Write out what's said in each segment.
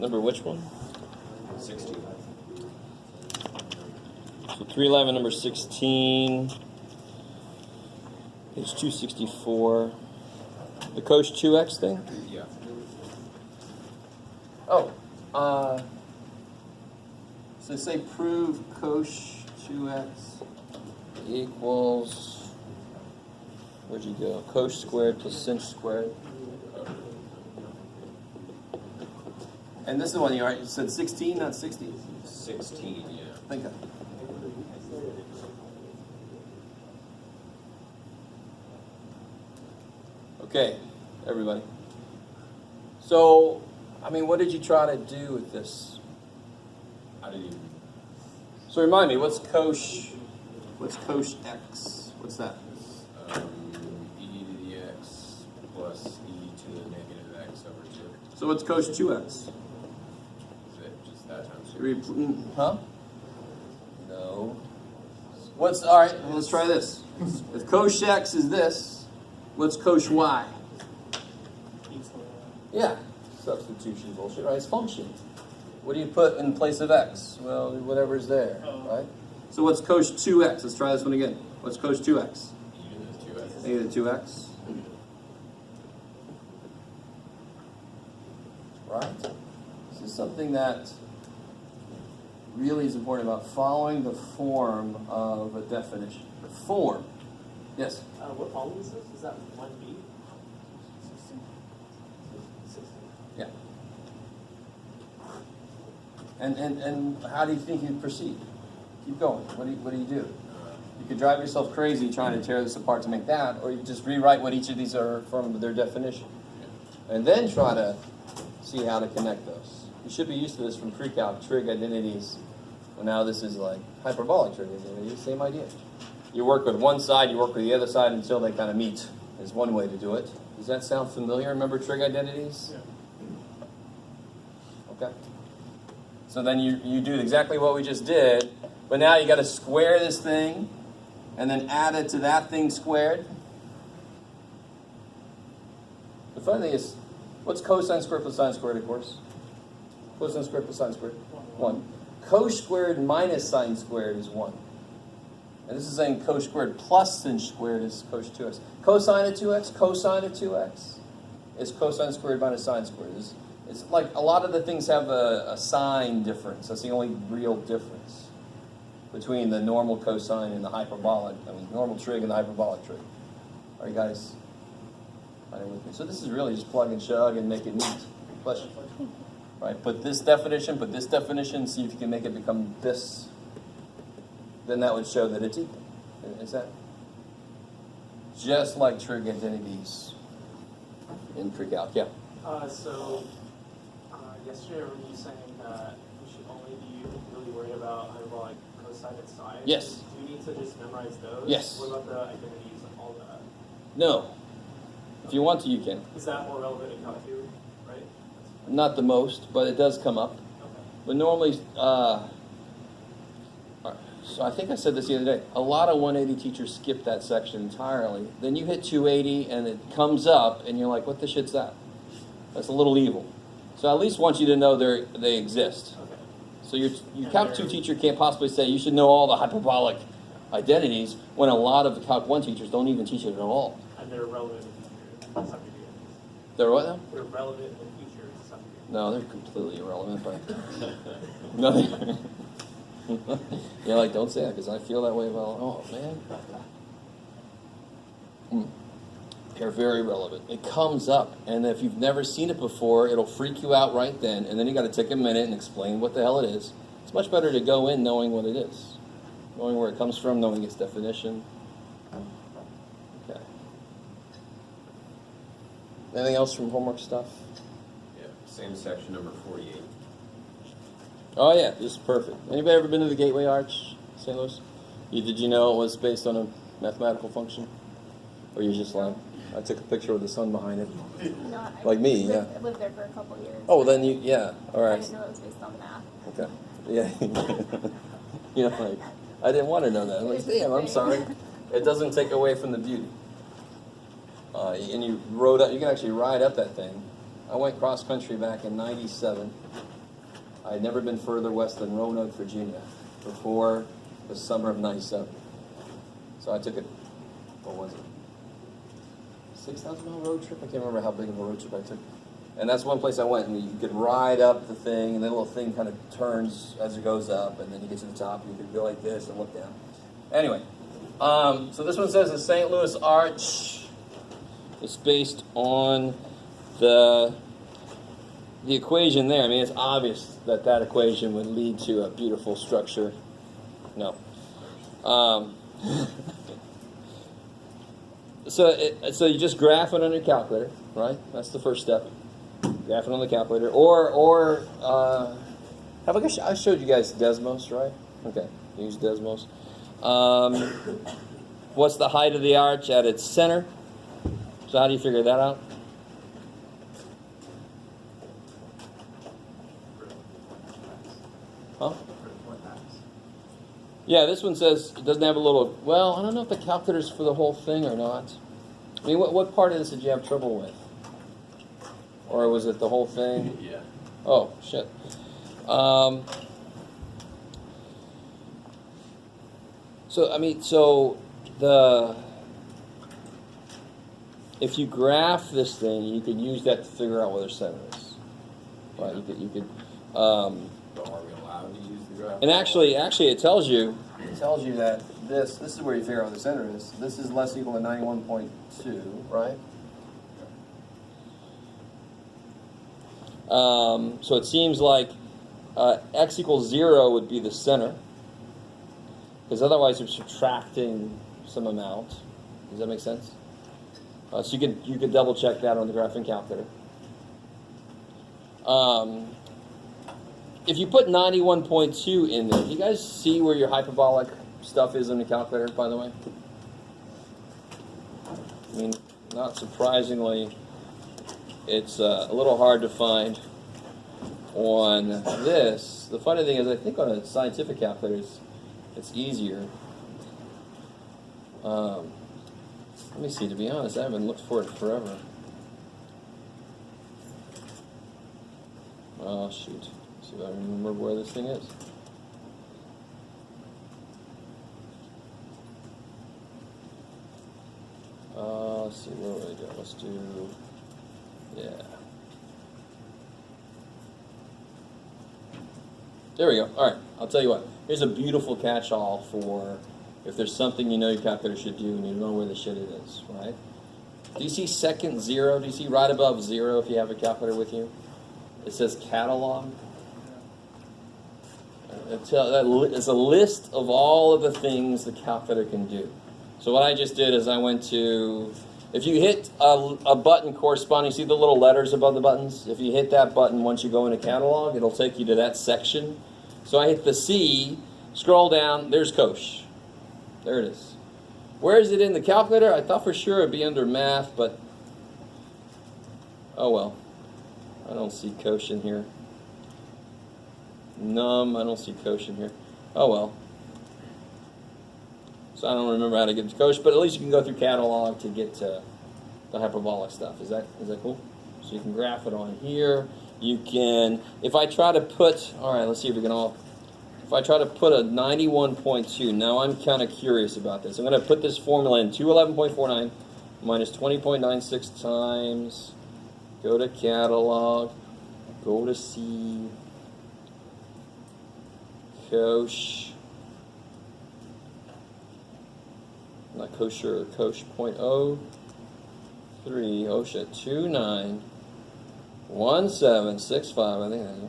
Number which one? 16. So 311, number 16, page 264. The cosh 2x thing? Yeah. Oh, so say prove cosh 2x equals, where'd you go? Cosh squared plus sinh squared. And this is the one you said 16, not 60? 16, yeah. Think of it. Okay, everybody. So, I mean, what did you try to do with this? I didn't even... So remind me, what's cosh x? What's that? e to the x plus e to the negative x over 2. So what's cosh 2x? Is it just that times 2? Huh? No. What's, all right, well, let's try this. If cosh x is this, what's cosh y? Yeah, substitution bullshit, right? It's function. What do you put in place of x? Well, whatever's there, right? So what's cosh 2x? Let's try this one again. What's cosh 2x? E to the 2x. E to the 2x. Right? This is something that really is important about following the form of a definition. The form. Yes? What problem is this? Is that 1b? 16. Yeah. And how do you think you'd proceed? Keep going. What do you do? You could drive yourself crazy trying to tear this apart to make that, or you could just rewrite what each of these are from their definition. And then try to see how to connect those. You should be used to this from pre-calc, trig identities. Well, now this is like hyperbolic trig identities, same idea. You work with one side, you work with the other side until they kind of meet, is one way to do it. Does that sound familiar? Remember trig identities? Yeah. Okay. So then you do exactly what we just did, but now you got to square this thing and then add it to that thing squared. The funny thing is, what's cosine squared plus sine squared, of course? Cosine squared plus sine squared? 1. Cosh squared minus sine squared is 1. And this is saying cosh squared plus sinh squared is cosh 2x. Cosine of 2x, cosine of 2x is cosine squared minus sine squared. It's like a lot of the things have a sign difference. That's the only real difference between the normal cosine and the hyperbolic. I mean, normal trig and the hyperbolic trig. Are you guys finding with me? So this is really just plug and chug and make it neat. Question. Right? Put this definition, see if you can make it become this. Then that would show that it's equal. Is that? Just like trig identities in pre-calc. Yeah. Yesterday I heard you saying that we should only be really worried about hyperbolic cosine and sine. Yes. Do we need to just memorize those? Yes. What about the identities and all that? No. If you want to, you can. Is that more relevant in calc too, right? Not the most, but it does come up. Okay. But normally, so I think I said this the other day, a lot of 180 teachers skip that section entirely. Then you hit 280 and it comes up and you're like, what the shit's that? That's a little evil. So I at least want you to know they exist. Okay. So your Calc 2 teacher can't possibly say you should know all the hyperbolic identities when a lot of the Calc 1 teachers don't even teach it at all. And they're relevant in the future to some degree. They're what now? They're relevant in the future to some degree. No, they're completely irrelevant. But no, you're like, don't say that because I feel that way about, oh man. They're very relevant. It comes up, and if you've never seen it before, it'll freak you out right then, and then you got to take a minute and explain what the hell it is. It's much better to go in knowing what it is, knowing where it comes from, knowing its definition. Okay. Anything else from homework stuff? Yeah, same section, number 48. Oh yeah, this is perfect. Anybody ever been to the Gateway Arch, St. Louis? Did you know it was based on a mathematical function? Or you just like, I took a picture with the sun behind it. No, Like me, yeah. I lived there for a couple of years. Oh, then you, yeah, all I right. didn't know it was based on math. Okay. Yeah. You know, like, I didn't want to know that. I'm like, damn, I'm sorry. It doesn't take away from the beauty. And you can actually ride up that thing. I went cross country back in '97. I had never been further west than Roanoke, Virginia, before the summer of '97. So I took it. What was it? 6,000 mile road trip. I can't remember how big of a road trip I took. And that's one place I went, and you could ride up the thing, and the little thing kind of turns as it goes up, and then you get to the top, and you could go like this and look down. Anyway, so this one says the St. Louis Arch is based on the equation there. I mean, it's obvious that that equation would lead to a beautiful structure. No. So you just graph it on your calculator, right? That's the first step. Graph it on the calculator, or I showed you guys Desmos, right? Okay, use Desmos. What's the height of the arch at its center? So how do you figure that out? Huh? Yeah, this one says it doesn't have a little. Well, I don't know if the calculator's for the whole thing or not. I mean, what part of this did you have trouble with? Or was it the whole thing? Yeah. Oh, shit. If you graph this thing, you could use that to figure out where the center is. Right? You could. But are we allowed to use the graph? And actually, it tells you that this is where you figure out where the center is. This is less equal to 91.2, right? So it seems like x equals 0 would be the center, because otherwise you're subtracting some amount. Does that make sense? So you could double check that on the graphing calculator. If you put 91.2 in there, do you guys see where your hyperbolic stuff is in the calculator, by the way? I mean, not surprisingly, it's a little hard to find on this. The funny thing is, I think on a scientific calculator, it's easier. Let me see, to be honest, I haven't looked for it forever. Oh, shoot. See if I remember where this thing is. Let's see, where would I go? Let's do, yeah. There we go. All right, I'll tell you what. Here's a beautiful catch-all for if there's something you know your calculator should do and you know where the shit it is, right? Do you see second 0? Do you see right above 0 if you have a calculator with you? It says catalog. It's a list of all of the things the calculator can do. So what I just did is I went to, if you hit a button corresponding, see the little letters above the buttons? If you hit that button once you go into catalog, it'll take you to that section. So I hit the C, scroll down, there's Koch. There it is. Where is it in the calculator? I thought for sure it'd be under math, but oh well. I don't see Koch in here. Num, I don't see Koch in here. Oh well. So I don't remember how to get to Koch, but at least you can go through catalog to get to the hyperbolic stuff. Is that cool? So you can graph it on here. You can, if I try to put, all right, let's see if we can all, if I try to put a 91.2, now I'm kind of curious about this. I'm going to put this formula in 211.49 minus 20.96 times, go to catalog, go to C, Koch, not kosher, Koch 0.03, oh shit, 291765, I think that's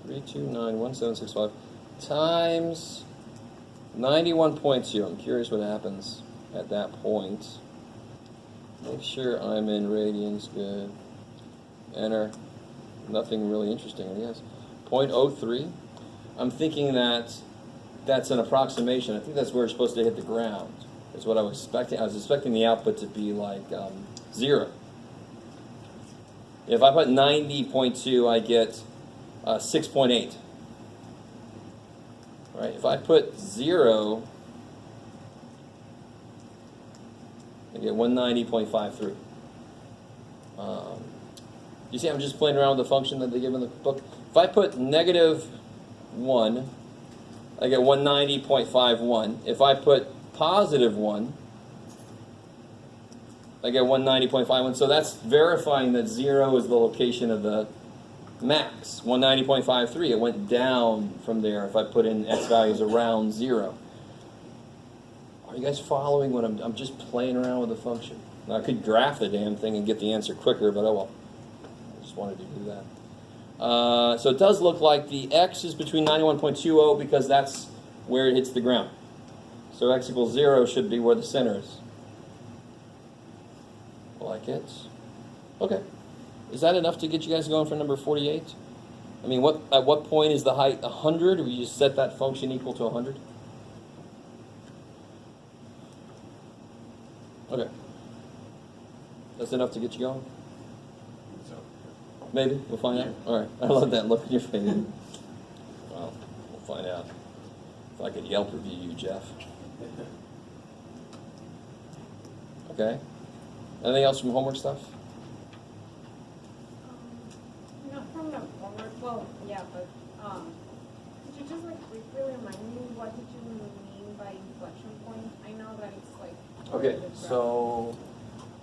3291765 times 91.2. I'm curious what happens at that point. Make sure I'm in radians, good. Enter. Nothing really interesting, I guess. 0.03. I'm thinking that's an approximation. I think that's where it's supposed to hit the ground. That's what I was expecting. I was expecting the output to be like 0. If I put 90.2, I get 6.8. Right? If I put 0, I get 190.53. You see I'm just playing around with the function that they give in the book. If I put negative 1, I get 190.51. If I put positive 1, I get 190.51. So that's verifying that 0 is the location of the max. 190.53. It went down from there if I put in x values around 0. Are you guys following what I'm just playing around with the function? Now, I could graph the damn thing and get the answer quicker, but oh well. I just wanted to do that. So it does look like the x is between 91.20 because that's where it hits the ground. So x equals 0 should be where the center is. Like it. Okay. Is that enough to get you guys going for number 48? I mean, at what point is the height 100? Or you just set that function equal to 100? Okay. That's enough to get you going? So, Maybe. We'll find out. All right. I love that look in your face. Well, we'll find out. If I could Yelp review you, Jeff. Okay. Anything else from homework stuff? Not from the homework. Well, yeah, but could you just like briefly remind me what did you mean by inflection point? I know that it's like. Okay. So,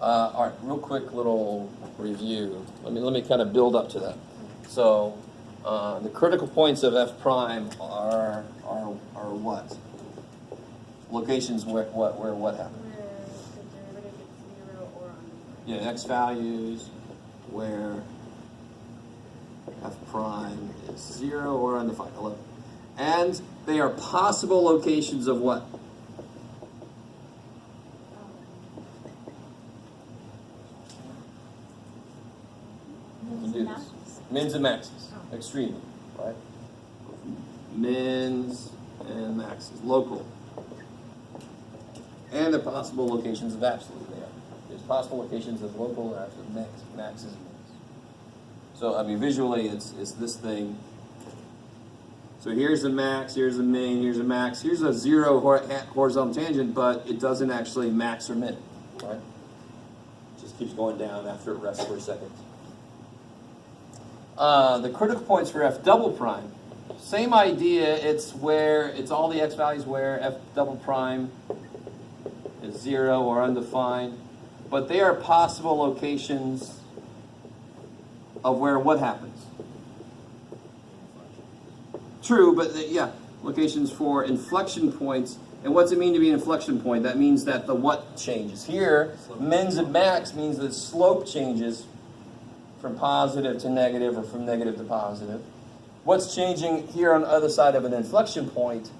all right. Real quick little review. Let me kind of build up to that. So, the critical points of f prime are what? Locations where what happens? Yeah, x values where f prime is 0 or undefined, 11. And they are possible locations of what? You can do this. Mins and maxes, extreme, right? Mins and maxes, local. And they're possible locations of absolute. They are. There's possible locations of local and absolute maxes and mins. So, I mean, visually, it's this thing. So here's the max, here's the min, here's the max. Here's a 0 horizontal tangent, but it doesn't actually max or min, right? It just keeps going down after it rests for a second. The critical points for f double prime. Same idea, it's all the x values where f double prime is 0 or undefined. But they are possible locations of where what happens? True, but yeah, locations for inflection points. And what's it mean to be an inflection point? That means that the what changes. Here, mins and max means that slope changes from positive to negative or from negative to positive. What's changing here on the other side of an inflection point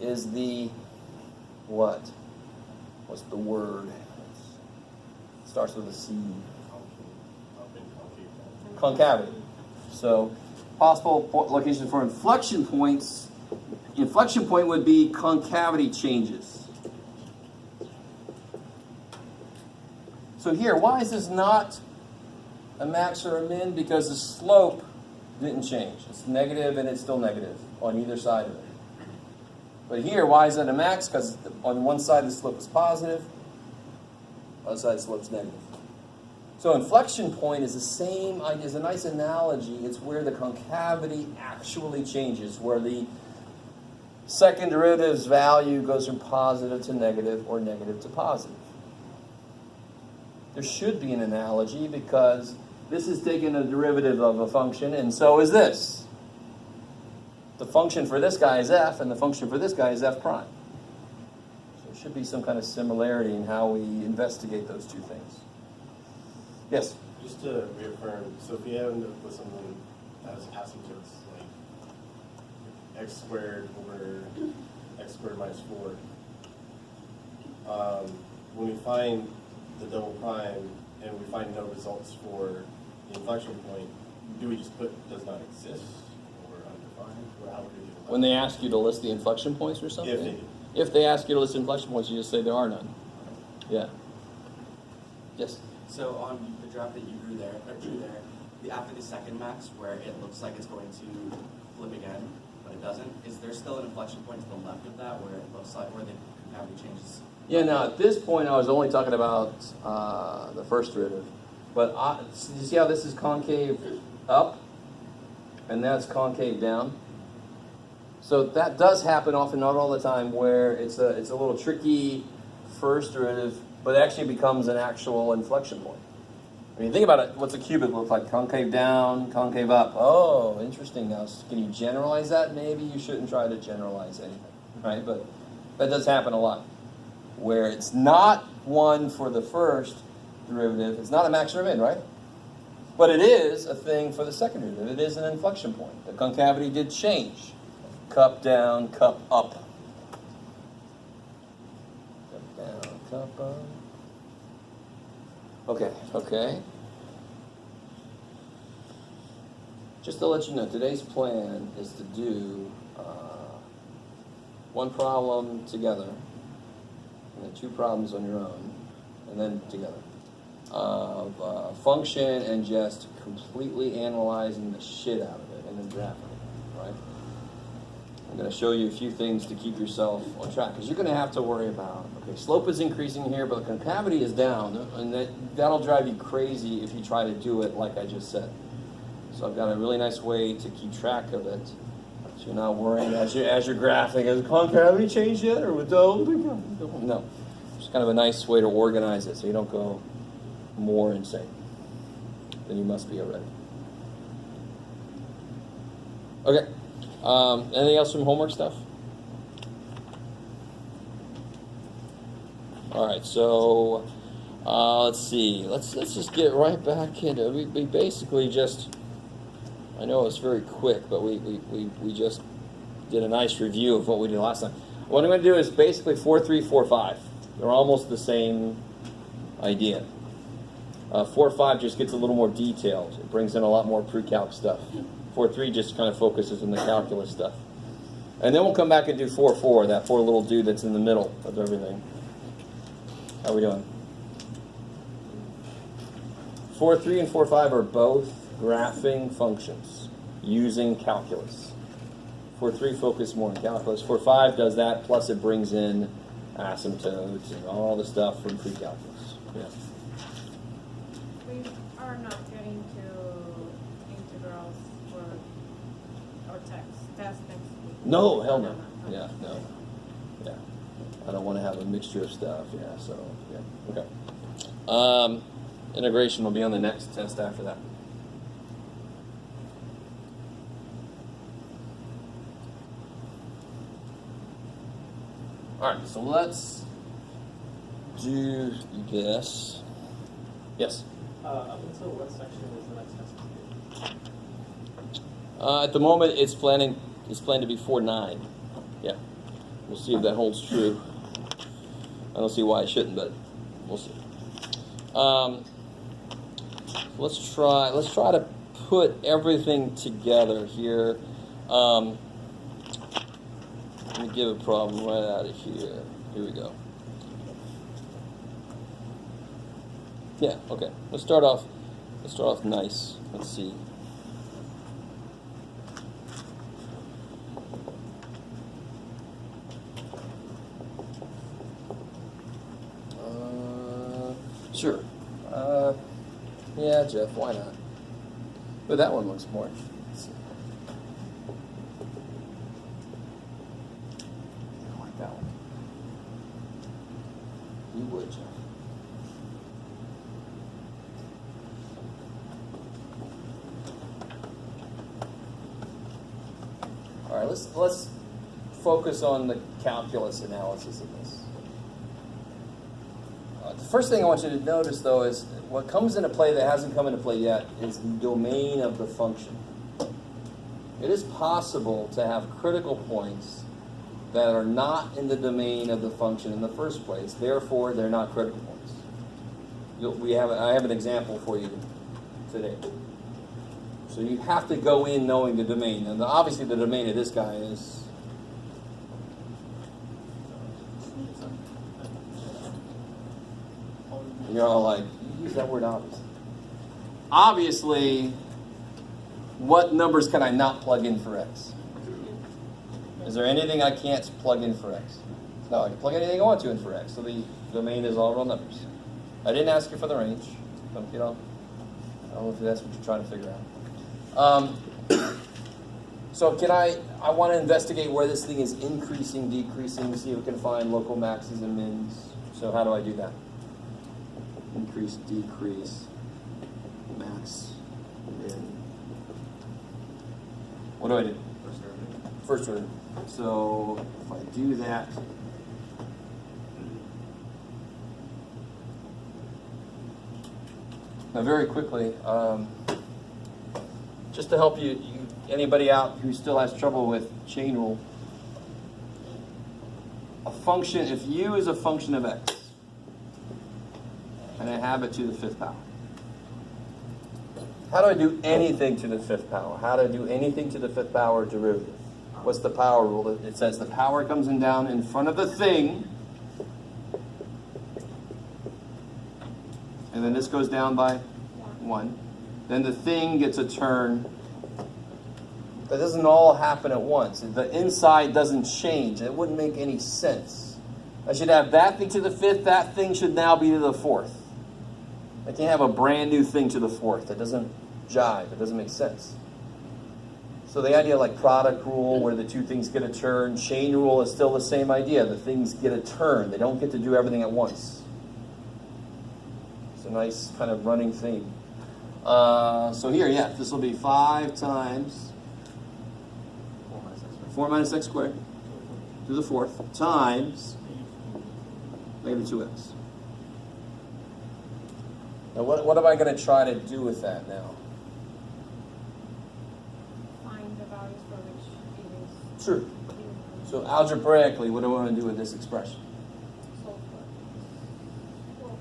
is the what? What's the word? Starts with a C. Concavity. So, possible location for inflection points. Inflection point would be concavity changes. So here, why is this not a max or a min? Because the slope didn't change. It's negative and it's still negative on either side of it. But here, why is that a max? Because on one side the slope is positive, on the other side the slope is negative. So inflection point is the same idea, it's a nice analogy. It's where the concavity actually changes, where the second derivative's value goes from positive to negative or negative to positive. There should be an analogy because this is taking a derivative of a function, and so is this. The function for this guy is f, and the function for this guy is f prime. So there should be some kind of similarity in how we investigate those two things. Yes? Just to reaffirm, so if you end up with something that is asymptotes, like x squared over x squared minus 4, when we find the double prime and we find no results for the inflection point, do we just put does not exist or undefined? Or how would we do that? When they ask you to list the inflection points or something? If they do. If they ask you to list inflection points, you just say there are none. Yeah. Yes? So on the graph that you drew there, after the second max, where it looks like it's going to flip again, but it doesn't, is there still an inflection point to the left of that where it looks like where the concavity changes? Yeah, now at this point I was only talking about the first derivative. But you see how this is concave up, and that's concave down? So that does happen often, not all the time, where it's a little tricky first derivative, but it actually becomes an actual inflection point. I mean, think about it. What's a cubit look like? Concave down, concave up. Oh, interesting. Now, can you generalize that? Maybe you shouldn't try to generalize anything, right? But that does happen a lot, where it's not one for the first derivative. It's not a max or min, right? But it is a thing for the second derivative. It is an inflection point. The concavity did change. Cup down, cup up. Cup down, cup up. Okay. Just to let you know, today's plan is to do one problem together, and then two problems on your own, and then together. Function and just completely analyzing the shit out of it, and then graphing it, right? I'm going to show you a few things to keep yourself on track, because you're going to have to worry about, okay, slope is increasing here, but the concavity is down, and that'll drive you crazy if you try to do it like I just said. So I've got a really nice way to keep track of it, so you're not worrying as you're graphing, has the concavity changed yet, or no. It's kind of a nice way to organize it so you don't go more insane than you must be already. Okay. Anything else from homework stuff? All right, so let's see. Let's just get right back into it. We basically just, I know it's very quick, but we just did a nice review of what we did last time. What I'm going to do is basically 4, 3, 4, 5. They're almost the same idea. 4, 5 just gets a little more detailed. It brings in a lot more pre-calc stuff. 4, 3 just kind of focuses on the calculus stuff. And then we'll come back and do 4, 4, that poor little dude that's in the middle of everything. How are we doing? 4, 3 and 4, 5 are both graphing functions using calculus. 4, 3 focus more on calculus. 4, 5 does that, plus it brings in asymptotes and all the stuff from pre-calculus. Yeah. We are not getting to integrals for our test next week. No, hell no. Yeah, no. Yeah. I don't want to have a mixture of stuff. Yeah, so, yeah. Okay. Integration will be on the next test after that. All right, so let's do this. Yes? Up until what section is the next test? At the moment, it's planned to be 4.9. Yeah, we'll see if that holds true. I don't see why it shouldn't, but we'll see. Let's try to put everything together here. Let me give a problem right out of here. Here we go. Yeah, okay. Let's start off nice. Let's see. Sure. Yeah, Jeff, why not? But that one looks more. Let's see. I like that one. You would, Jeff. All right, let's focus on the calculus analysis of this. The first thing I want you to notice, though, is what comes into play that hasn't come into play yet is the domain of the function. It is possible to have critical points that are not in the domain of the function in the first place. Therefore, they're not critical points. I have an example for you today. So you have to go in knowing the domain. And obviously the domain of this guy is... You're all like, you use that word obviously. Obviously, what numbers can I not plug in for x? Is there anything I can't plug in for x? No, I can plug anything I want to in for x. So the domain is all real numbers. I didn't ask you for the range. Don't get all I don't know if that's what you're trying to figure out. So I want to investigate where this thing is increasing, decreasing, see if we can find local maxes and mins. So how do I do that? Increase, decrease, max, min. What do I do? First order. So if I do that, now very quickly, just to help you, anybody out who still has trouble with chain rule, a function, if u is a function of x, and I have it to the fifth power, how do I do anything to the fifth power? How do I do anything to the fifth power derivative? What's the power rule? It says the power comes down in front of the thing, and then this goes down by 1. Then the thing gets a turn. That doesn't all happen at once. The inside doesn't change. It wouldn't make any sense. I should have that thing to the fifth. That thing should now be to the fourth. I can't have a brand new thing to the fourth. It doesn't jive. It doesn't make sense. So the idea like product rule, where the two things get a turn, chain rule is still the same idea. The things get a turn. They don't get to do everything at once. It's a nice kind of running theme. So here, yeah, this will be 5 times 4 minus x squared to the fourth times negative 2x. Now what am I going to try to do with that now? Find the values for which it is. Sure. So algebraically, what do I want to do with this expression? Solve for. Well,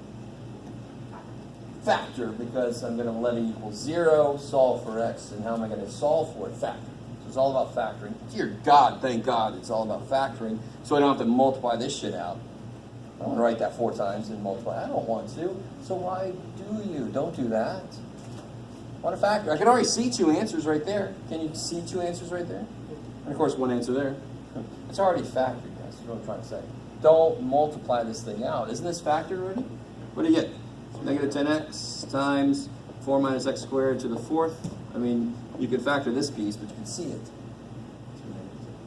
Factor, because I'm going to let it equal 0, solve for x, and how am I going to solve for it? Factor. So it's all about factoring. Dear God, thank God it's all about factoring, so I don't have to multiply this shit out. I want to write that 4 times and multiply. I don't want to. So why do you? Don't do that. I want to factor. I can already see 2 answers right there. Can you see 2 answers right there? And of course, 1 answer there. It's already factored, guys. That's what I'm trying to say. Don't multiply this thing out. Isn't this factored already? What do you get? Negative 10x times 4 minus x squared to the fourth. I mean, you can factor this piece, but you can see it.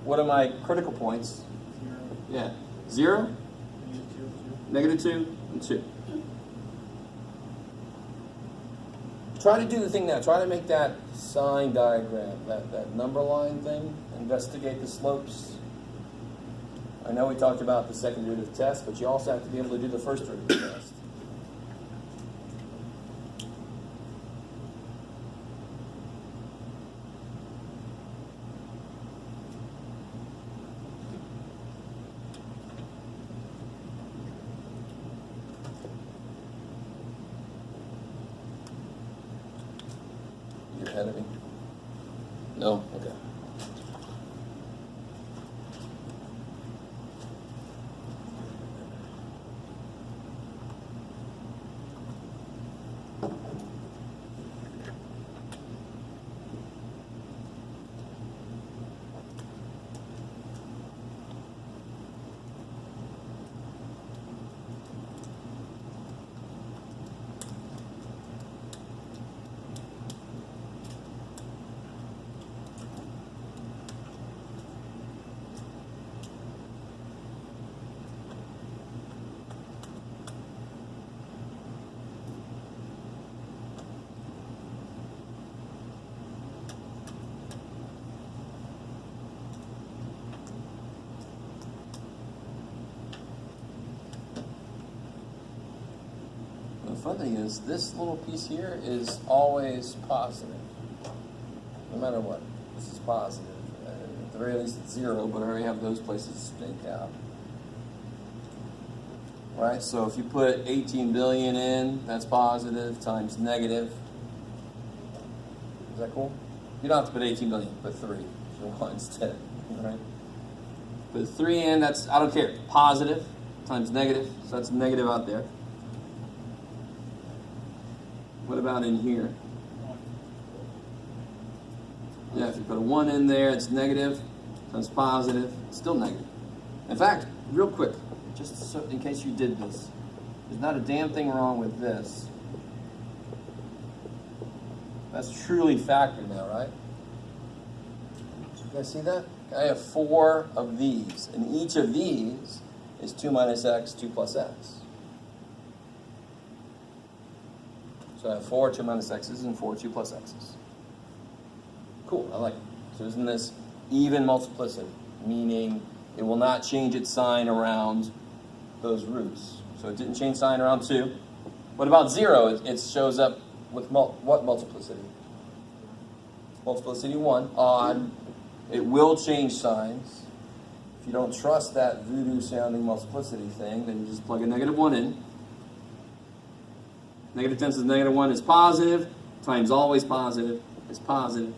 What are my critical points? 0. Yeah. 0, Negative 2. negative 2, and 2. Try to do the thing now. Try to make that sign diagram, that number line thing. Investigate the slopes. I know we talked about the second derivative test, but you also have to be able to do the first derivative test. You're ahead of me? No? Okay. The fun thing is, this little piece here is always positive, no matter what. This is positive. At the very least, it's 0, but I already have those places staked out. Right, so if you put 18 billion in, that's positive times negative. Is that cool? You don't have to put 18 billion, put 3 if you want instead. Right? Put 3 in, that's, I don't care, positive times negative, so that's negative out there. What about in here? Yeah, if you put a 1 in there, it's negative, times positive, it's still negative. In fact, real quick, just so, in case you did this, there's not a damn thing wrong with this. That's truly factored now, right? You guys see that? I have 4 of these, and each of these is 2 minus x, 2 plus x. So I have 4 2 minus x's and 4 2 plus x's. Cool, I like it. So isn't this even multiplicity? Meaning it will not change its sign around those roots. So it didn't change sign around 2. What about 0? It shows up with what multiplicity? Multiplicity 1, odd. It will change signs. If you don't trust that voodoo-sounding multiplicity thing, then you just plug a negative 1 in. Negative 10 says negative 1 is positive, times always positive is positive.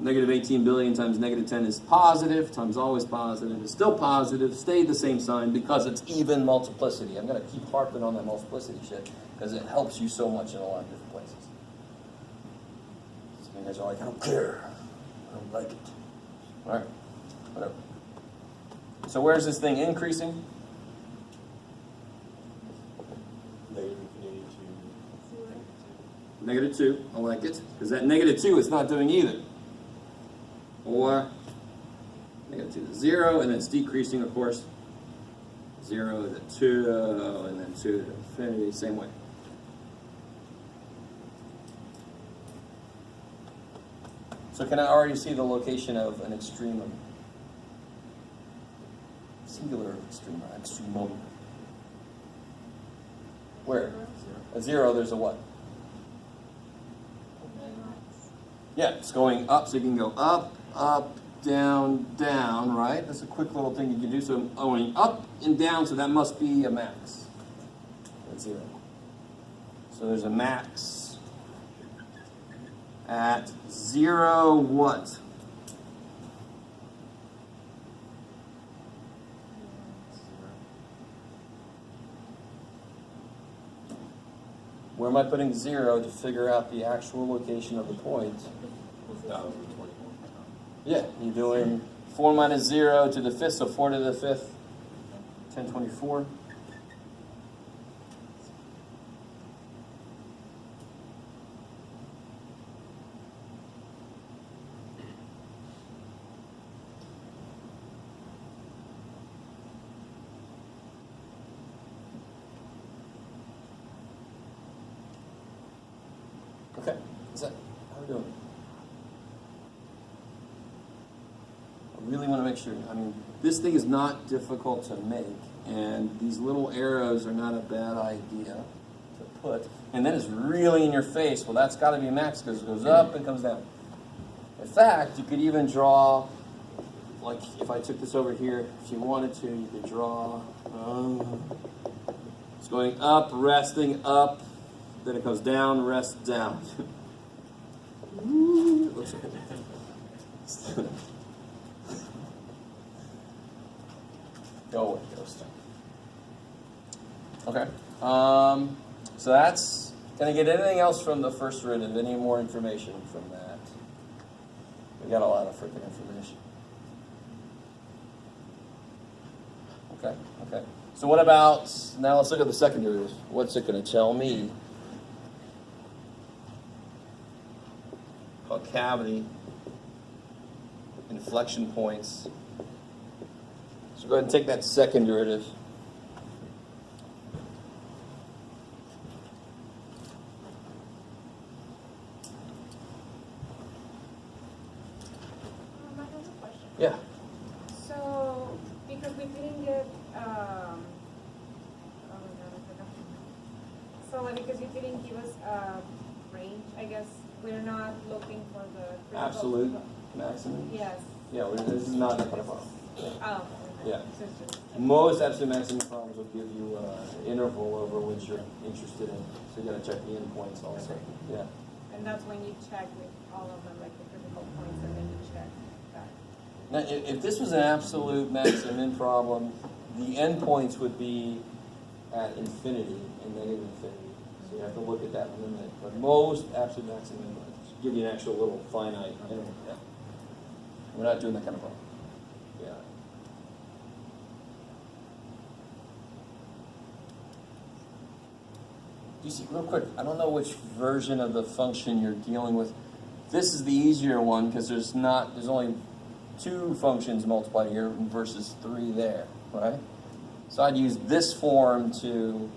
Negative 18 billion times negative 10 is positive, times always positive is still positive, stayed the same sign because it's even multiplicity. I'm going to keep harping on that multiplicity shit because it helps you so much in a lot of different places. So you guys are like, I don't care. I don't like it. All right, whatever. So where's this thing increasing? Negative 2, I like it, because that negative 2 is not doing either. Or negative 2 to 0, and then it's decreasing, of course. 0 to 2, and then 2 to infinity, same way. So can I already see the location of an extremum? Singular extremum, extremum. Where? A 0, there's a what? Yeah, it's going up, so you can go up, up, down, down, right? That's a quick little thing you can do. So I'm going up and down, so that must be a max. That's 0. So there's a max at 0 what? Where am I putting 0 to figure out the actual location of the point? 1024. Yeah, you're doing 4 minus 0 to the 5th, so 4 to the 5th, 1024. Okay, is that how are we doing? I really want to make sure. I mean, this thing is not difficult to make, and these little arrows are not a bad idea to put. And then it's really in your face. Well, that's got to be max because it goes up and comes down. In fact, you could even draw, like if I took this over here, if you wanted to, you could draw. It's going up, resting up. Then it goes down, rests down. It looks like it. Go away, ghost. Okay. So that's. Can I get anything else from the first derivative? Any more information from that? We got a lot of freaking information. Okay. Okay. So what about now? Let's look at the second derivative. What's it going to tell me? Called cavity, inflection points. So go ahead and take that second derivative. I have a question. Yeah. So, because we didn't get, oh my God, I forgot. So, like, because you didn't give us a range, I guess we're not looking for the critical- Absolute maximum. Yes. Yeah, this is not that kind of problem. Oh. Yeah. So it's just- Most absolute maximum problems will give you an interval over which you're interested in. So you got to check the endpoints also. Yeah. And that's when you check with all of them, like the critical points, and then you check that. Now, if this was an absolute maximum problem, the endpoints would be at infinity and negative infinity. So you have to look at that limit. But most absolute maximum give you an actual little finite interval. Yeah. We're not doing that kind of problem. Yeah. you see, real quick, I don't know which version of the function you're dealing with. This is the easier one because there's only 2 functions multiplied here versus 3 there, right? So I'd use this form to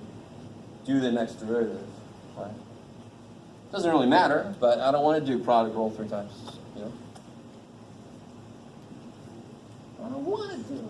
do the next derivative, right? Doesn't really matter, but I don't want to do product roll 3 times, you know? I don't want to do it.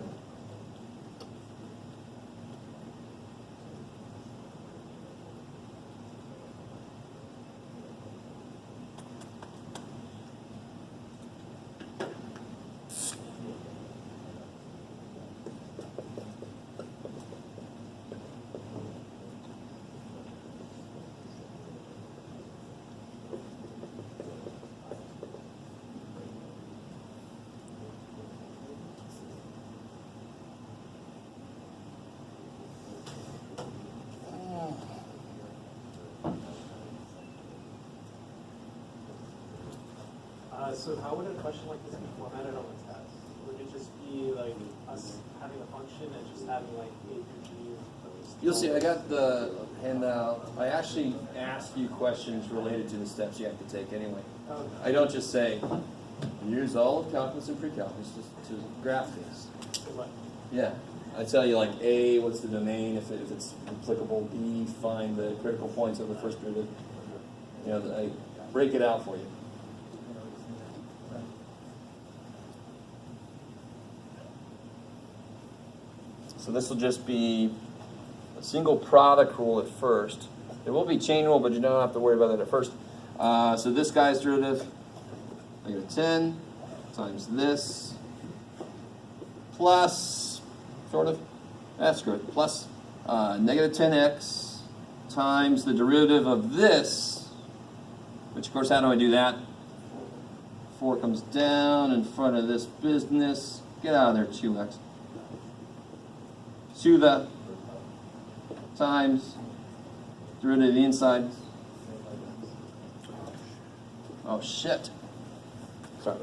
So how would a question like this be formatted on the test? Would it just be like us having a function and just having like A through G? You'll see, I got the handout. I actually asked you questions related to the steps you have to take anyway. Okay. I don't just say, use all of calculus and pre-calculus to graph these. So what? Yeah. I tell you, like, A, what's the domain, if it's applicable. B, find the critical points of the first derivative. You know, I break it out for you. So this will just be a single product rule at first. There will be chain rule, but you don't have to worry about that at first. So this guy's derivative, -10 times this, plus, sort of, that's good, plus -10x times the derivative of this, which of course, how do I do that? 4 comes down in front of this business. Get out of there, 2x. To the times derivative of the inside. Oh shit. Sorry.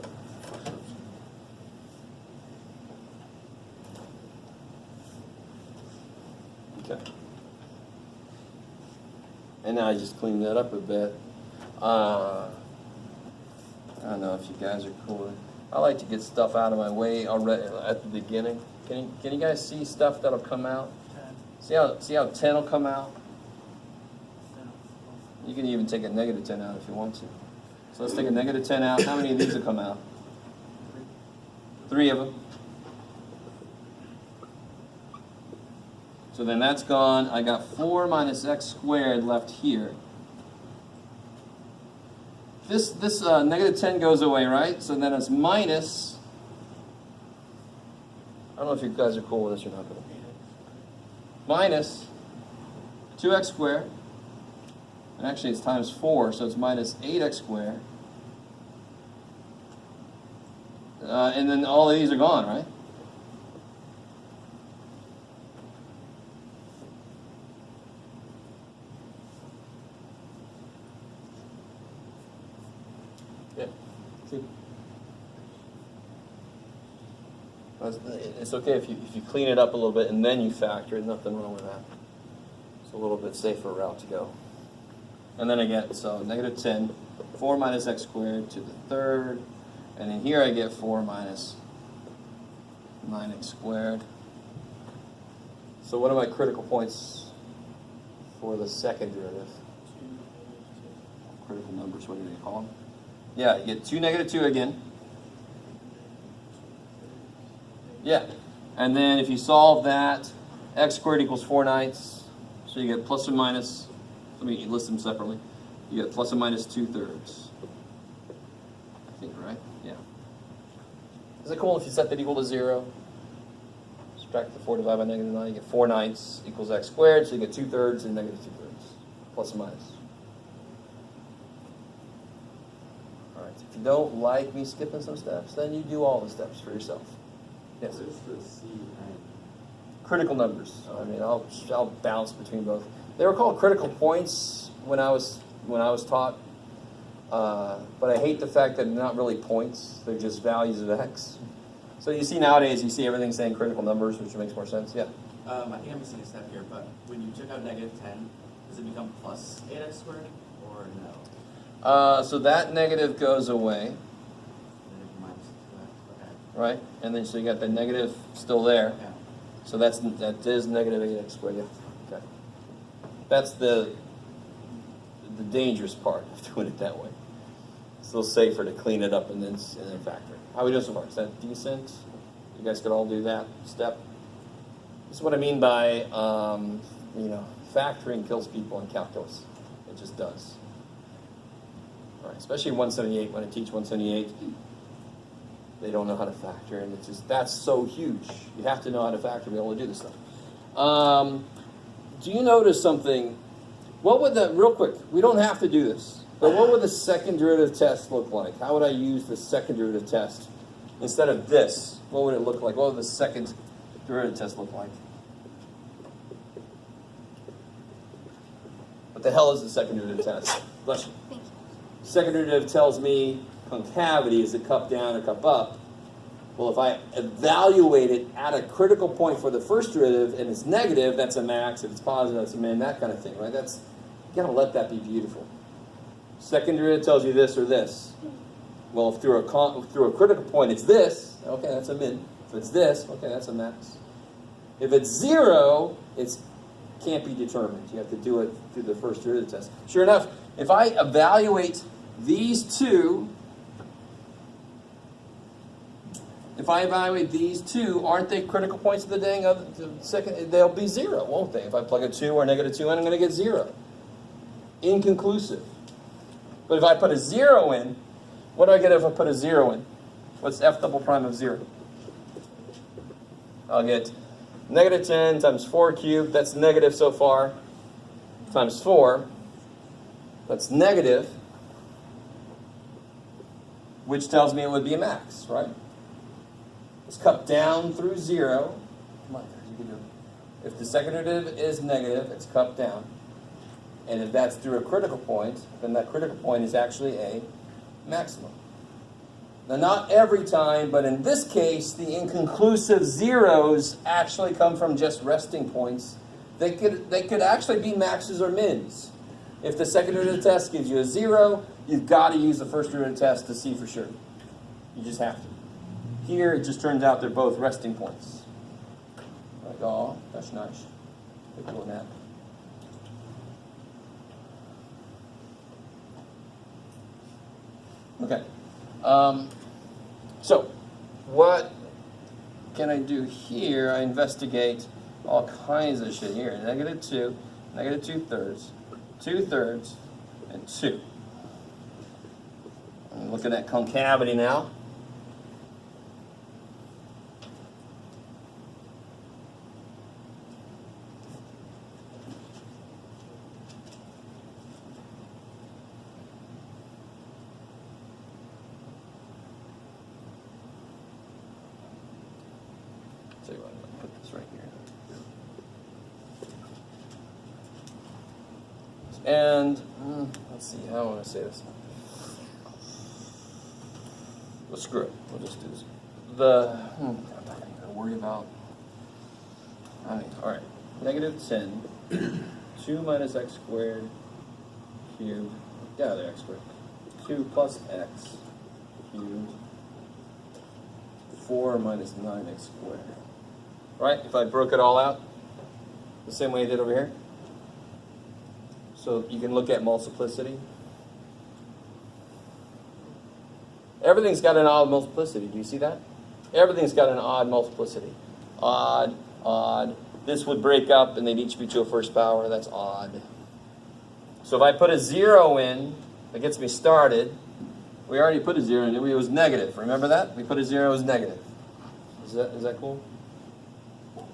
Okay. And now I just cleaned that up a bit. I don't know if you guys are cool. I like to get stuff out of my way already at the beginning. Can you guys see stuff that'll come out? See how 10 will come out? You can even take a -10 out if you want to. So let's take a -10 out. How many of these will come out? 3 of them. So then that's gone. I got 4 minus x squared left here. This -10 goes away, right? So then it's minus. I don't know if you guys are cool with this or not. But minus 2x squared. And actually it's times 4, so it's minus 8x squared. And then all of these are gone, right? Yeah. See? It's okay if you clean it up a little bit and then you factor it. Nothing wrong with that. It's a little bit safer route to go. And then again, so -10, 4 minus x squared to the third. And then here I get 4 minus 9x squared. So what are my critical points for the second derivative? Critical numbers, what do they call them? Yeah, you get 2 -2 again. Yeah. And then if you solve that, x squared equals 4/9. So you get plus or minus, let me list them separately. You get plus or minus 2/3. I think, right? Yeah. Is it cool if you set that equal to 0? Subtract the 4 divided by -9, you get 4/9 equals x squared, so you get 2/3 and -2/3, plus or minus. All right, if you don't like me skipping some steps, then you do all the steps for yourself. Yes? What is the C and Critical numbers. I mean, I'll bounce between both. They were called critical points when I was taught, but I hate the fact that they're not really points; they're just values of x. So you see nowadays, you see everything saying critical numbers, which makes more sense. Yeah. I think I'm missing a step here, but when you took out -10, does it become plus 8x squared or no? So that negative goes away, Negative minus 2x, okay. right? And then so you got the negative still there. Yeah. So that is negative 8x squared. Yeah. Okay. That's the dangerous part of doing it that way. It's a little safer to clean it up and then factor it. How are we doing so far? Is that decent? You guys could all do that step. This is what I mean by factoring kills people in calculus. It just does. All right, especially 178. When I teach 178, they don't know how to factor, and it's just that's so huge. You have to know how to factor to be able to do this stuff. Do you notice something? What would the real quick? We don't have to do this, but what would the second derivative test look like? How would I use the second derivative test instead of this? What would it look like? What would the second derivative test look like? What the hell is the second derivative test? Bless you. Thank you. Second derivative tells me concavity is a cup down or cup up. Well, if I evaluate it at a critical point for the first derivative and it's negative, that's a max. If it's positive, that's a min. That kind of thing, right? You gotta let that be beautiful. Second derivative tells you this or this. Well, if through a critical point it's this, okay, that's a min. If it's this, okay, that's a max. If it's 0, it can't be determined. You have to do it through the first derivative test. Sure enough, if I evaluate these two, aren't they critical points of the second? They'll be 0, won't they? If I plug a 2 or negative 2 in, I'm going to get 0. Inconclusive. But if I put a 0 in, what do I get if I put a 0 in? What's f double prime of 0? I'll get negative 10 times 4 cubed, that's negative so far, times 4, that's negative, which tells me it would be a max, right? It's cut down through 0. Come on, guys, you can do it. If the second derivative is negative, it's cut down. And if that's through a critical point, then that critical point is actually a maximum. Now, not every time, but in this case, the inconclusive zeros actually come from just resting points. They could actually be maxes or mins. If the second derivative test gives you a 0, you've got to use the first derivative test to see for sure. You just have to. Here, it just turns out they're both resting points. Like, oh, that's nice. Take a little nap. Okay. So, what can I do here? I investigate all kinds of shit here. Negative 2, negative 2/3, 2/3, and 2. I'm looking at concavity now. Tell you what, I'm going to put this right here. And let's see, how I want to say this. Well, screw it. We'll just do this. I'm not going to worry about. All right. Negative 10. 2 minus x squared cubed. Yeah, there, x squared. 2 plus x cubed. 4 minus 9x squared. Right? If I broke it all out, the same way I did over here. So you can look at multiplicity. Everything's got an odd multiplicity. Do you see that? Everything's got an odd multiplicity. Odd, odd. This would break up and they'd each be to a first power. That's odd. So if I put a 0 in, that gets me started. We already put a 0 in. It was negative. Remember that? We put a 0 as negative. Is that cool?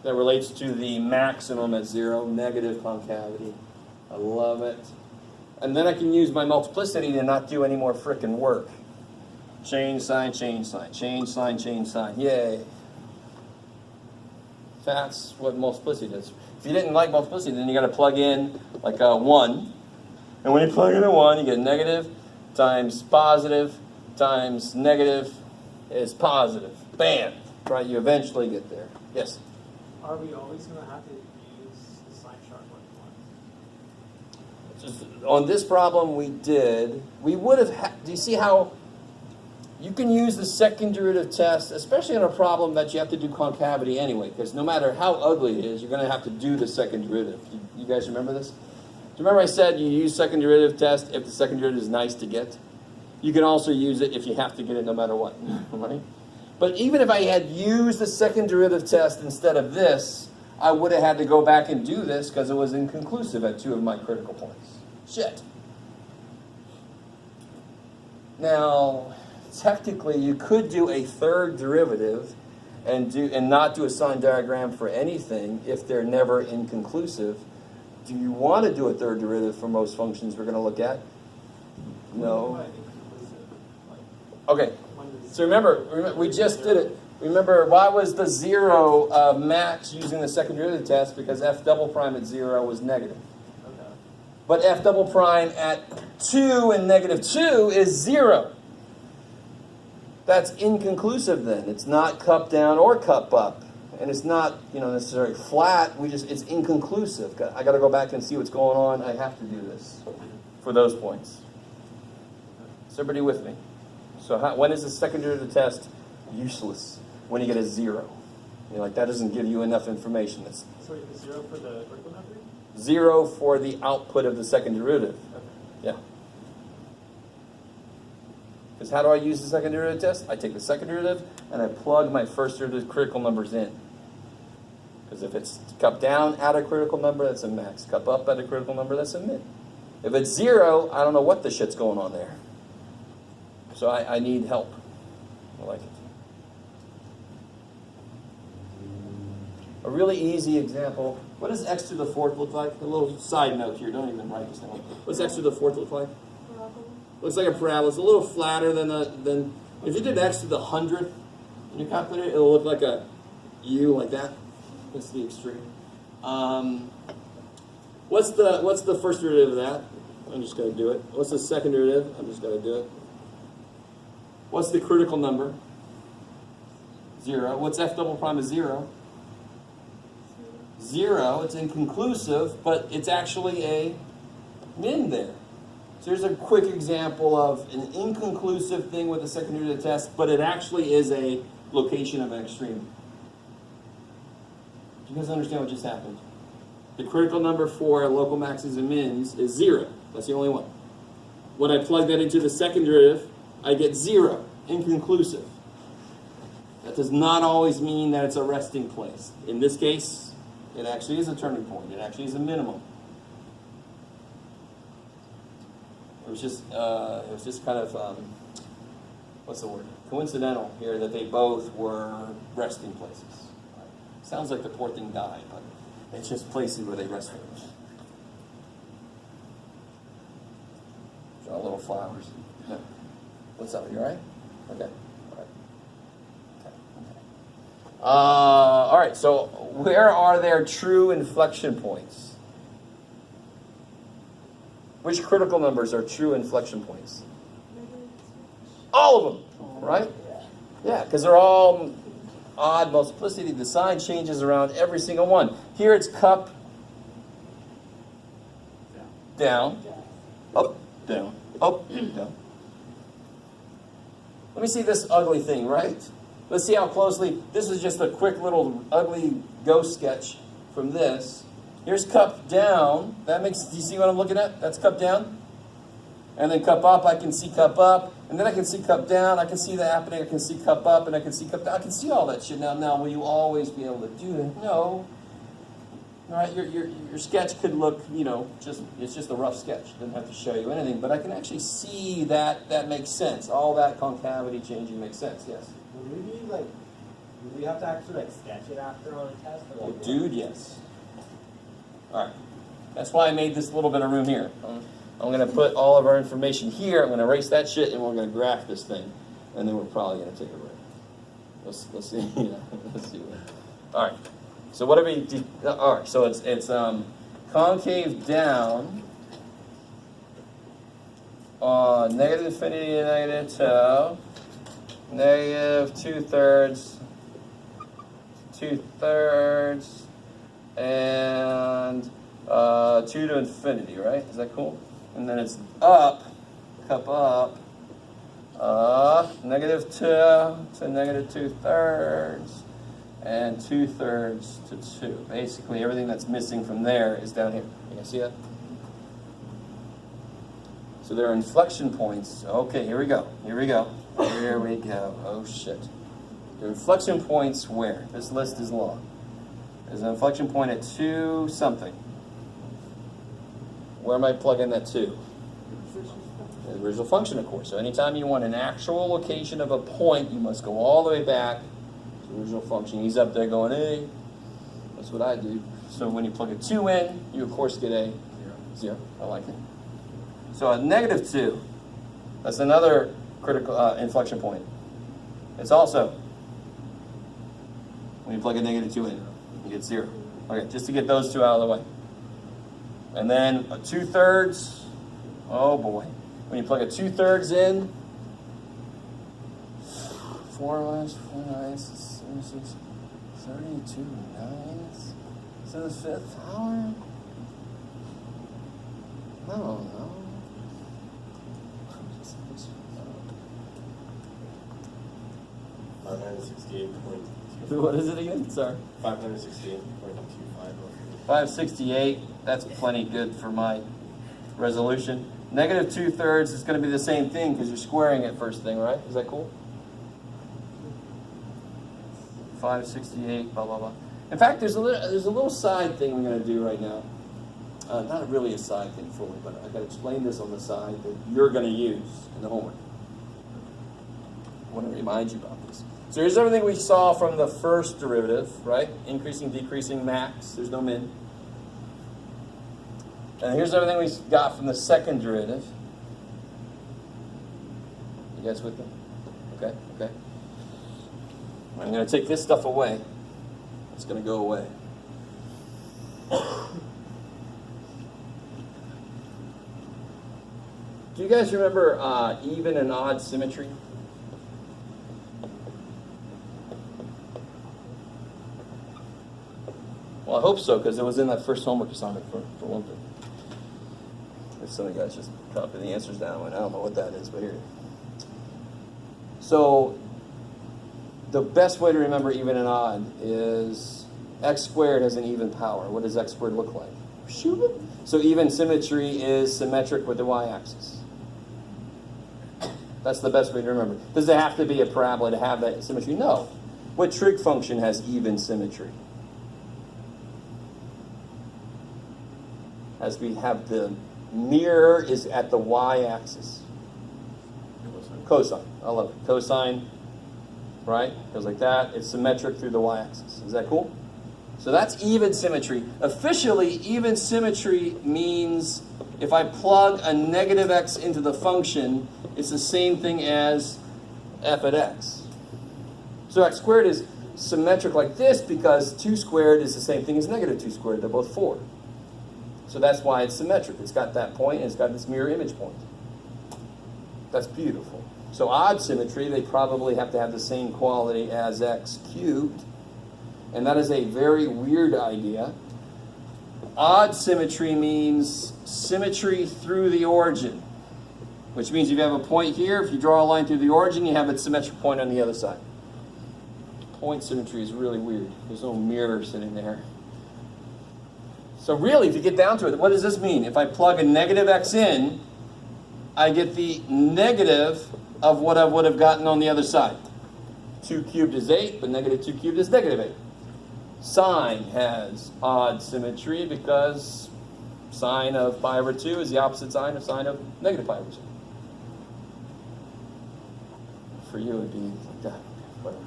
That relates to the maximum at 0, negative concavity. I love it. And then I can use my multiplicity to not do any more frickin' work. Change sign, change sign, change sign, change sign. Yay. That's what multiplicity does. If you didn't like multiplicity, then you got to plug in like a 1. And when you plug in a 1, you get negative times positive times negative is positive. Bam! Right, you eventually get there. Yes? Are we always going to have to use the sign chart like on this problem we would have, do you see how you can use the second derivative test, especially on a problem that you have to do concavity anyway, because no matter how ugly it is, you're going to have to do the second derivative. You guys remember this? Do you remember I said you use second derivative test if the second derivative is nice to get? You can also use it if you have to get it no matter what, right? But even if I had used the second derivative test instead of this, I would have had to go back and do this because it was inconclusive at 2 of my critical points. Shit. Now, technically, you could do a third derivative and not do a sign diagram for anything if they're never inconclusive. Do you want to do a third derivative for most functions we're going to look at? No. Okay. So remember, we just did it. Remember, why was the 0 max using the second derivative test? Because f double prime at 0 was negative. Okay. But f double prime at 2 and negative 2 is 0. That's inconclusive then. It's not cup down or cup up. And it's not, necessarily flat. It's inconclusive. I got to go back and see what's going on. I have to do this for those points. Is everybody with me? So when is the second derivative test useless? When you get a 0. That doesn't give you enough information. It's So 0 for the critical number? 0 for the output of the second derivative. Okay. Yeah. Because how do I use the second derivative test? I take the second derivative and I plug my first derivative critical numbers in. Because if it's cup down at a critical number, that's a max. Cup up at a critical number, that's a min. If it's 0, I don't know what the shit's going on there. So I need help. I like it. A really easy example. What does x to the 4th look like? A little side note here. Don't even write this down. What does x to the 4th look like? Looks like a parabola. It's a little flatter than if you did x to the 100th in your calculator, it'll look like a U like that. That's the extreme. What's the first derivative of that? I'm just going to do it. What's the second derivative? I'm just going to do it. What's the critical number? 0. What's f double prime of 0? 0. It's inconclusive, but it's actually a min there. So here's a quick example of an inconclusive thing with the second derivative test, but it actually is a location of an extreme. Do you guys understand what just happened? The critical number for local maxes and mins is 0. That's the only one. When I plug that into the second derivative, I get 0, inconclusive. That does not always mean that it's a resting place. In this case, it actually is a turning point. It actually is a minimum. It was just kind of, what's the word? Coincidental here that they both were resting places. Sounds like the poor thing died, but it's just places where they rested. Draw little flowers. No. What's up? You all right? Okay. All right. Okay. All right. So where are there true inflection points? Which critical numbers are true inflection points? All of them, right? Yeah, because they're all odd multiplicity. The sign changes around every single one. Here it's cup, down, up, down, up, down. Let me see this ugly thing, right? Let's see how closely. This is just a quick little ugly ghost sketch from this. Here's cup down. Do you see what I'm looking at? That's cup down. And then cup up, I can see cup up. And then I can see cup down. I can see that happening. I can see cup up, and I can see cup down. I can see all that shit. Now, will you always be able to do that? No. All right, your sketch could look, it's just a rough sketch. It doesn't have to show you anything. But I can actually see that makes sense. All that concavity changing makes sense, yes. Do we have to actually sketch it after on a test? Oh, dude, yes. All right. That's why I made this little bit of room here. I'm going to put all of our information here. I'm going to erase that shit, and we're going to graph this thing. And then we're probably going to take a break. Let's see. Yeah, let's see. All right. So whatever you do. All right. So it's concave down on negative infinity to negative tau, negative 2/3, 2/3, and 2 to infinity, right? Is that cool? And then it's up, cup up, -2 to -2/3, and 2/3 to 2. Basically, everything that's missing from there is down here. You guys see that? So there are inflection points. Okay, here we go. Here we go. Here we go. Oh, shit. There are inflection points where? This list is long. There's an inflection point at 2 something. Where am I plugging that to? The original function, of course. So anytime you want an actual location of a point, you must go all the way back to the original function. He's up there going, hey, that's what I do. So when you plug a 2 in, you of course get a 0. I like it. So a -2, that's another critical inflection point. It's also, when you plug a -2 in, you get 0. Okay, just to get those two out of the way. And then a 2/3, oh boy. When you plug a 2/3 in, 4 lines, 4 nines, 6, 32 nines to the 5th power? I don't know. What is it again? Sorry. 568.25. 568, that's plenty good for my resolution. -2/3 is going to be the same thing because you're squaring it first thing, right? Is that cool? 568, blah, blah, blah. In fact, there's a little side thing we're going to do right now. Not really a side thing fully, but I've got to explain this on the side that you're going to use in the homework. I want to remind you about this. So here's everything we saw from the first derivative, right? Increasing, decreasing, max. There's no min. And here's everything we got from the second derivative. You guys with me? Okay, okay. I'm going to take this stuff away. It's going to go away. Do you guys remember even and odd symmetry? Well, I hope so, because it was in that first homework assignment for one thing. If some of you guys just copy the answers down, I don't know what that is, but here. So, the best way to remember even and odd is x squared has an even power. What does x squared look like? So even symmetry is symmetric with the y-axis. That's the best way to remember. Does it have to be a parabola to have that symmetry? No. What trig function has even symmetry? As we have the mirror is at the y-axis. Cosine. I love it. Cosine, right? Goes like that. It's symmetric through the y-axis. Is that cool? So that's even symmetry. Officially, even symmetry means if I plug a negative x into the function, it's the same thing as f at x. So x squared is symmetric like this because 2 squared is the same thing as -2 squared. They're both 4. So that's why it's symmetric. It's got that point and it's got this mirror image point. That's beautiful. So odd symmetry, they probably have to have the same quality as x cubed. And that is a very weird idea. Odd symmetry means symmetry through the origin. Which means if you have a point here, if you draw a line through the origin, you have its symmetric point on the other side. Point symmetry is really weird. There's no mirror sitting there. So really, if you get down to it, what does this mean? If I plug a negative x in, I get the negative of what I would have gotten on the other side. 2 cubed is 8, but -2 cubed is -8. Sine has odd symmetry because sine of pi over 2 is the opposite sign of sine of negative pi over 2. For you, it would be like that. Whatever.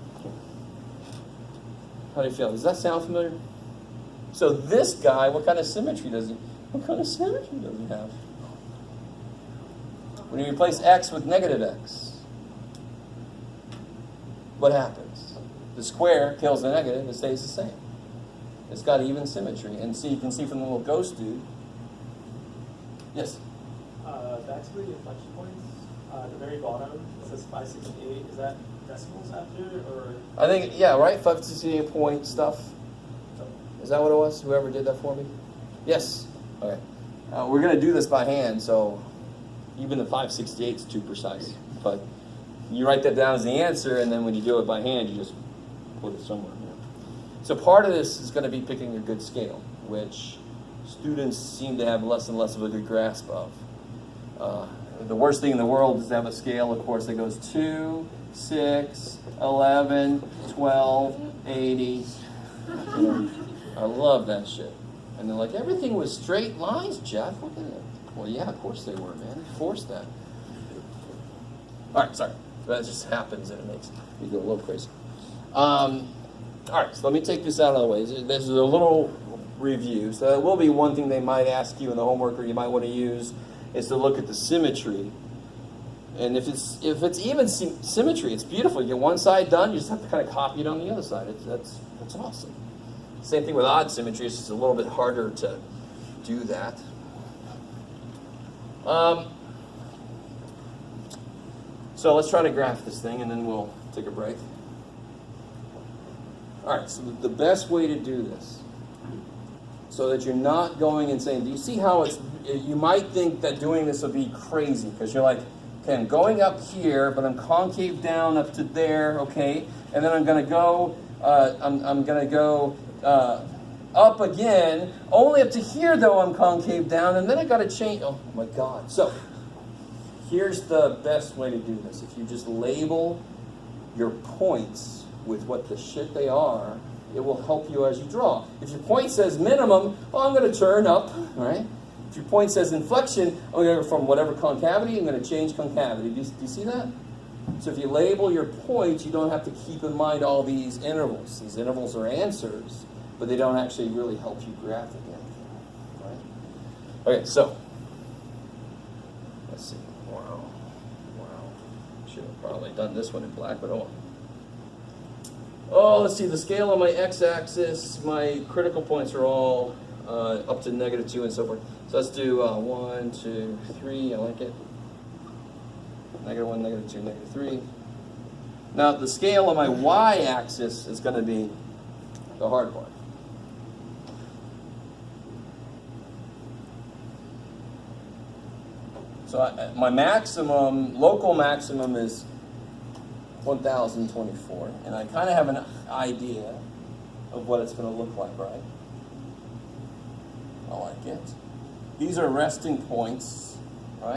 How do you feel? Does that sound familiar? So this guy, what kind of symmetry does he have? When you replace x with negative x, what happens? The square kills the negative, it stays the same. It's got even symmetry. And see, you can see from the little ghost dude. Yes? Back to the inflection points, the very bottom, it says 568. Is that decimals after, or? I think, yeah, right? 568 point stuff. Is that what it was? Whoever did that for me? Yes. Okay. We're going to do this by hand, so even the 568 is too precise. But you write that down as the answer, and then when you do it by hand, you just put it somewhere. So part of this is going to be picking a good scale, which students seem to have less and less of a good grasp of. The worst thing in the world is to have a scale, of course, that goes 2, 6, 11, 12, 80. I love that shit. And they're like, everything was straight lines, Jeff. Look at it. Well, yeah, of course they were, man. You forced that. All right, sorry. That just happens, and it makes me go a little crazy. All right, so let me take this out of the way. This is a little review. So that will be one thing they might ask you in the homework, or you might want to use, is to look at the symmetry. And if it's even symmetry, it's beautiful. You get one side done, you just have to kind of copy it on the other side. That's awesome. Same thing with odd symmetry. It's just a little bit harder to do that. So let's try to graph this thing, and then we'll take a break. All right, so the best way to do this, so that you're not going and saying, do you see how you might think that doing this would be crazy, because you're like, okay, I'm going up here, but I'm concave down up to there, okay, and then I'm going to go, I'm going to go up again, only up to here, though, I'm concave down, and then I got to change, oh my God. So here's the best way to do this. If you just label your points with what the shit they are, it will help you as you draw. If your point says minimum, I'm going to turn up, all right? If your point says inflection, I'm going to go from whatever concavity, I'm going to change concavity. Do you see that? So if you label your points, you don't have to keep in mind all these intervals. These intervals are answers, but they don't actually really help you graph anything, right? Okay, so let's see. Wow. Should have probably done this one in black, but oh well. Oh, let's see, the scale on my x-axis, my critical points are all up to -2 and so forth. So let's do 1, 2, 3, I like it. -1, -2, -3. Now, the scale on my y-axis is going to be the hard part. So my maximum, local maximum is 1,024, and I kind of have an idea of what it's going to look like, right? I like it. These are resting points